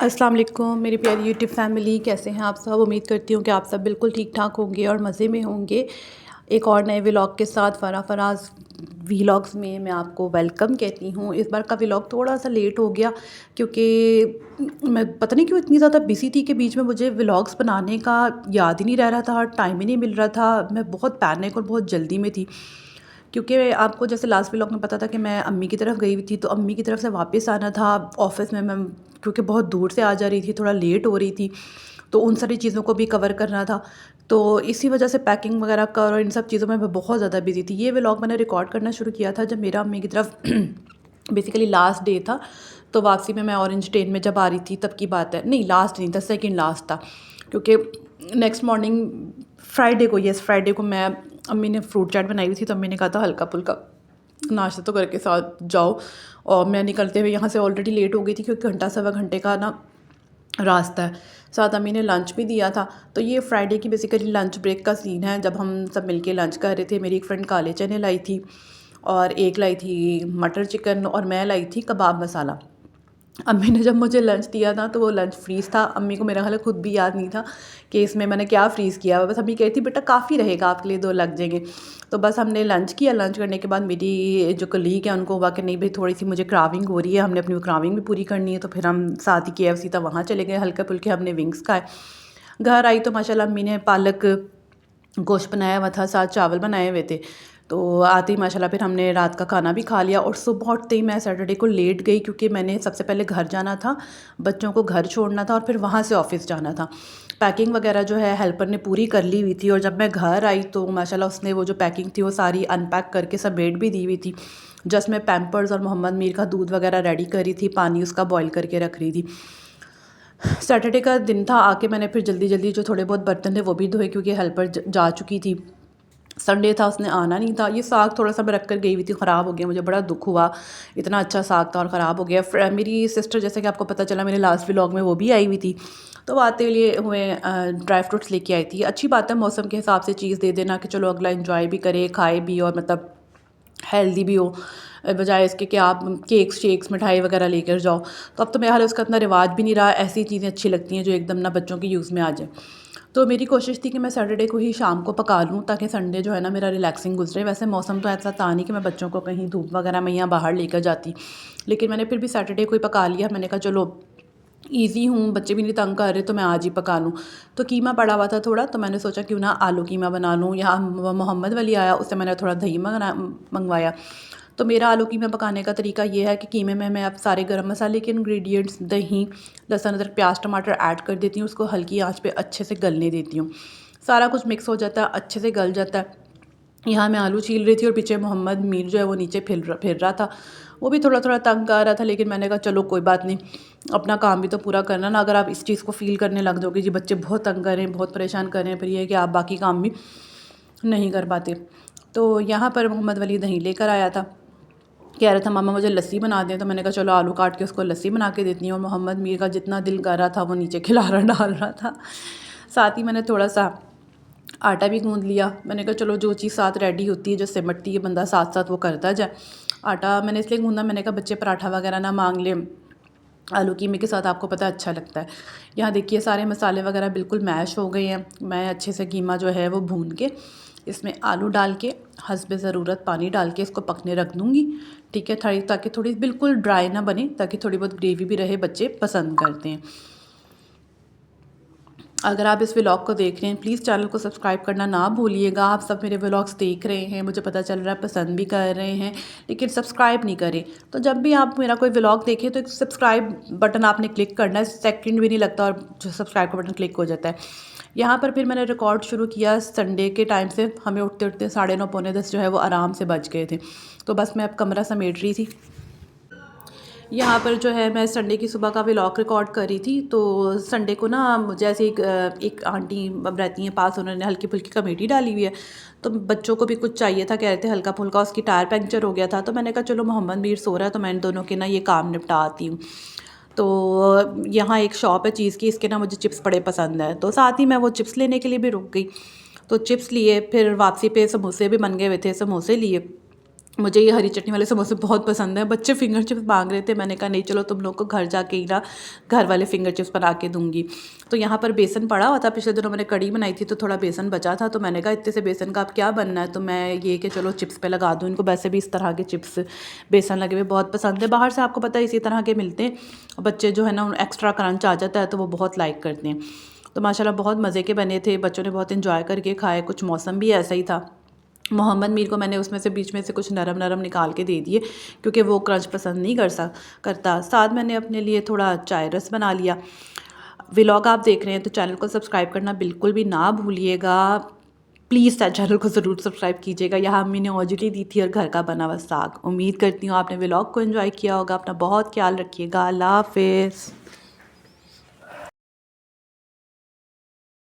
अस्सलाम वालेकुम मेरी प्यारी यूट्यूब फैमिली, कैसे हैं आप सब। उम्मीद करती हूँ कि आप सब बिल्कुल ठीक ठाक होंगे और मज़े में होंगे। एक और नए व्लॉग के साथ फ़रा फराज व्लॉग्स में मैं आपको वेलकम कहती हूँ। इस बार का व्लॉग थोड़ा सा लेट हो गया क्योंकि मैं पता नहीं क्यों इतनी ज़्यादा बिज़ी थी कि बीच में मुझे व्लॉग्स बनाने का याद ही नहीं रह रहा था, टाइम ही नहीं मिल रहा था। मैं बहुत पैनिक और बहुत जल्दी में थी क्योंकि आपको जैसे लास्ट व्लॉग में पता था कि मैं अम्मी की तरफ गई हुई थी, तो अम्मी की तरफ से वापस आना था। ऑफ़िस में मैं क्योंकि बहुत दूर से आ जा रही थी, थोड़ा लेट हो रही थी, तो उन सारी चीज़ों को भी कवर करना था। तो इसी वजह से पैकिंग वगैरह का और इन सब चीज़ों में मैं बहुत ज़्यादा बिज़ी थी। ये व्लॉग मैंने रिकॉर्ड करना शुरू किया था जब मेरा अम्मी की तरफ बेसिकली लास्ट डे था। तो वापसी में मैं ऑरेंज ट्रेन में जब आ रही थी तब की बात है, नहीं लास्ट नहीं था, सेकंड लास्ट था। क्योंकि नेक्स्ट मॉर्निंग फ्राइडे को, यस फ्राइडे को मैं अम्मी ने फ्रूट चाट बनाई हुई थी, तो अम्मी ने कहा था हल्का फुल्का नाश्ता तो करके साथ जाओ। और मैं निकलते हुए यहाँ से ऑलरेडी लेट हो गई थी क्योंकि घंटा सवा घंटे का ना रास्ता है। साथ अम्मी ने लंच भी दिया था। तो ये फ्राइडे की बेसिकली लंच ब्रेक का सीन है जब हम सब मिलके लंच कर रहे थे। मेरी एक फ्रेंड काले चने लाई थी और एक लाई थी मटर चिकन और मैं लाई थी कबाब मसाला। अम्मी ने जब मुझे लंच दिया था तो वो लंच फ्रीज़ था। अम्मी को मेरा हाल खुद भी याद नहीं था कि इसमें मैंने क्या फ़्रीज़ किया हुआ। बस अम्मी कही थी बेटा काफ़ी रहेगा आपके लिए, 2 लग जाएंगे। तो बस हमने लंच किया। लंच करने के बाद मेरी जो कलीग है उनको हुआ कि नहीं भाई थोड़ी सी मुझे क्राविंग हो रही है, हमने अपनी क्राविंग भी पूरी करनी है। तो फिर हम साथ ही KFC था वहाँ चले गए, हल्के फुल्के हमने विंग्स खाए। घर आई तो माशाल्लाह अम्मी ने पालक गोश्त बनाया हुआ था, साथ चावल बनाए हुए थे। तो आते ही माशाल्लाह फिर हमने रात का खाना भी खा लिया और सुबह उठते ही मैं सैटरडे को लेट गई क्योंकि मैंने सबसे पहले घर जाना था, बच्चों को घर छोड़ना था और फिर वहाँ से ऑफ़िस जाना था। पैकिंग वगैरह जो है हेल्पर ने पूरी कर ली हुई थी और जब मैं घर आई तो माशाल्लाह उसने वो जो पैकिंग थी वो सारी अनपैक करके समेट भी दी हुई थी। जस्ट मैं पैम्पर्स और मोहम्मद मीर का दूध वगैरह रेडी करी थी, पानी उसका बॉयल करके रख रही थी। सैटरडे का दिन था, आके मैंने फिर जल्दी जल्दी जो थोड़े बहुत बर्तन थे वो भी धोए क्योंकि हेल्पर जा चुकी थी। संडे था, उसने आना नहीं था। ये साग थोड़ा-सा मैं रख कर गई हुई थी, ख़राब हो गया। मुझे बड़ा दुःख हुआ, इतना अच्छा साग था और ख़राब हो गया। मेरी सिस्टर जैसे कि आपको पता चला मेरे लास्ट व्लॉग में वो भी आई हुई थी, तो वो आते हुए ड्राई फ्रूट्स लेके आई थी। अच्छी बात है मौसम के हिसाब से चीज़ दे देना कि चलो अगला एन्जॉय भी करे, खाए भी और मतलब हेल्दी भी हो, बजाय इसके कि आप केक्स शेक्स मिठाई वगैरह लेकर जाओ। तो अब तो मेरा हाल उसका इतना रिवाज भी नहीं रहा। ऐसी चीज़ें अच्छी लगती हैं जो एकदम ना बच्चों के यूज़ में आ जाए। तो मेरी कोशिश थी कि मैं सैटरडे को ही शाम को पका लूँ ताकि संडे जो है ना मेरा रिलैक्सिंग गुजरे। वैसे मौसम तो ऐसा था नहीं कि मैं बच्चों को कहीं धूप वगैरह में या बाहर लेकर जाती, लेकिन मैंने फिर भी सैटरडे को ही पका लिया। मैंने कहा चलो ईज़ी हूँ, बच्चे भी नहीं तंग कर रहे तो मैं आज ही पका लूँ। तो कीमा पड़ा हुआ था थोड़ा, तो मैंने सोचा क्यों ना आलू कीमा बना लूँ। यहाँ मोहम्मद वली आया, उससे मैंने थोड़ा दही मंगवाया। तो मेरा आलू कीमा पकाने का तरीका ये है कि कीमे में मैं अब सारे गरम मसाले के इंग्रेडिएंट्स, दही, लहसुन, अदरक, प्याज, टमाटर ऐड कर देती हूँ। उसको हल्की आंच पे अच्छे से गलने देती हूँ। सारा कुछ मिक्स हो जाता है, अच्छे से गल जाता है। यहाँ मैं आलू छील रही थी और पीछे मोहम्मद मीर जो है वो नीचे फिर रहा था। वो भी थोड़ा थोड़ा तंग आ रहा था, लेकिन मैंने कहा चलो कोई बात नहीं, अपना काम भी तो पूरा करना ना। अगर आप इस चीज़ को फ़ील करने लग जाओगे जी बच्चे बहुत तंग कर रहे हैं, बहुत परेशान कर रहे हैं, फिर ये है कि आप बाकी काम भी नहीं कर पाते। तो यहाँ पर मोहम्मद वली दही लेकर आया था, कह रहा था मामा मुझे लस्सी बना दें। तो मैंने कहा चलो आलू काट के उसको लस्सी बना के देती हूँ। और मोहम्मद मीर का जितना दिल कर रहा था वो नीचे खिलारा डाल रहा था। साथ ही मैंने थोड़ा सा आटा भी गूँध लिया। मैंने कहा चलो जो चीज़ साथ रेडी होती है, जो सिमटती है, बंदा साथ साथ वो करता जाए। आटा मैंने इसलिए गूँधा, मैंने कहा बच्चे पराठा वगैरह ना मांग लें, आलू कीमे के साथ आपको पता है अच्छा लगता है। यहाँ देखिए सारे मसाले वगैरह बिल्कुल मैश हो गए हैं। मैं अच्छे से कीमा जो है वो भून के इसमें आलू डाल के हस्बे ज़रूरत पानी डाल के इसको पकने रख दूँगी। ठीक है, ताकि थोड़ी बिल्कुल ड्राई ना बने, ताकि थोड़ी बहुत ग्रेवी भी रहे, बच्चे पसंद करते हैं। अगर आप इस व्लॉग को देख रहे हैं प्लीज़ चैनल को सब्सक्राइब करना ना भूलिएगा। आप सब मेरे व्लॉग्स देख रहे हैं, मुझे पता चल रहा है पसंद भी कर रहे हैं, लेकिन सब्सक्राइब नहीं करें। तो जब भी आप मेरा कोई व्लॉग देखें तो एक सब्सक्राइब बटन आपने क्लिक करना है, सेकंड भी नहीं लगता और जो सब्सक्राइब का बटन क्लिक हो जाता है। यहाँ पर फिर मैंने रिकॉर्ड शुरू किया संडे के टाइम से। हमें उठते उठते 9:30 पौने 10 जो है वो आराम से बज गए थे। तो बस मैं अब कमरा समेट रही थी। यहाँ पर जो है मैं संडे की सुबह का व्लॉग रिकॉर्ड कर रही थी। तो संडे को ना मुझे ऐसे एक आंटी अब रहती हैं पास, उन्होंने हल्की फुल्की कमेटी डाली हुई है। तो बच्चों को भी कुछ चाहिए था, कह रहे थे हल्का फुल्का, उसकी टायर पंक्चर हो गया था। तो मैंने कहा चलो मोहम्मद मीर सो रहा है तो मैं इन दोनों के ना ये काम निपटा आती हूँ। तो यहाँ एक शॉप है चीज़ की, इसके ना मुझे चिप्स बड़े पसंद है, तो साथ ही मैं वो चिप्स लेने के लिए भी रुक गई। तो चिप्स लिए, फिर वापसी पे समोसे भी बन गए हुए थे, समोसे लिए। मुझे ये हरी चटनी वाले समोसे बहुत पसंद है। बच्चे फिंगर चिप्स मांग रहे थे, मैंने कहा नहीं चलो तुम लोग को घर जाके ही ना घर वाले फिंगर चिप्स बना के दूंगी। तो यहाँ पर बेसन पड़ा हुआ था, पिछले दिनों मैंने कड़ी बनाई थी तो थोड़ा बेसन बचा था, तो मैंने कहा इतने से बेसन का अब क्या बनना है, तो मैं ये कि चलो चिप्स पे लगा दूँ इनको। वैसे भी इस तरह के चिप्स बेसन लगे हुए बहुत पसंद है, बाहर से आपको पता है इसी तरह के मिलते हैं। बच्चे जो है ना एक्स्ट्रा क्रंच आ जाता है तो वो बहुत लाइक करते हैं। तो माशाल्लाह बहुत मज़े के बने थे, बच्चों ने बहुत इन्जॉय करके खाए। कुछ मौसम भी ऐसा ही था। मोहम्मद मीर को मैंने उसमें से बीच में से कुछ नरम नरम निकाल के दे दिए क्योंकि वो क्रंच पसंद नहीं करता। साथ मैंने अपने लिए थोड़ा चाय रस बना लिया। व्लॉग आप देख रहे हैं तो चैनल को सब्सक्राइब करना बिल्कुल भी ना भूलिएगा। प्लीज़ चैनल को ज़रूर सब्सक्राइब कीजिएगा। यहाँ अम्मी ने औजली दी थी और घर का बना हुआ साग। उम्मीद करती हूँ आपने व्लॉग को एंजॉय किया होगा। अपना बहुत ख्याल रखिएगा। अल्लाह हाफिज़।